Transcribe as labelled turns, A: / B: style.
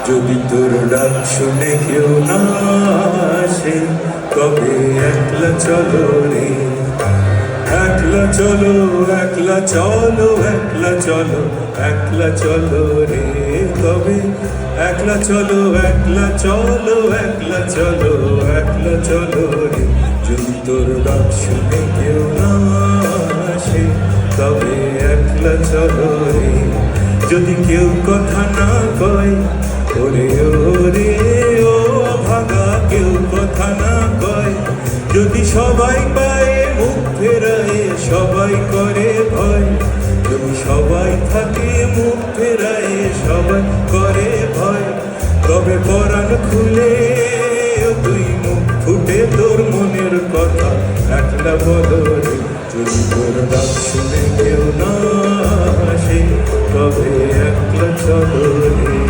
A: যদি তোর ডাক শুনে কেউ না আসে, তবে একলা চলো রে, একলা চলো, একলা চলো, একলা চলো, একলা চলো রে, তবে একলা চলো, একলা চলো, একলা চলো, একলা চলো রে। যদি তোর ডাক শুনে কেউ না আসে, তবে একলা চলো রে। যদি কেউ কথা না কয়, ওরে ওরে ও ভাগা, কেউ কথা না কয়, যদি সবাই পায় মুখ ফেরায়, সবাই করে ভয়, যদি সবাই থাকে মুখ ফেরায়, সবাই করে ভয়, তবে পরাণ খুলে তুই মুখ ফুটে তোর মনের কথা একলা বলো রে। যদি তোর ডাক শুনে কেউ না আসে, তবে একলা চলো রে।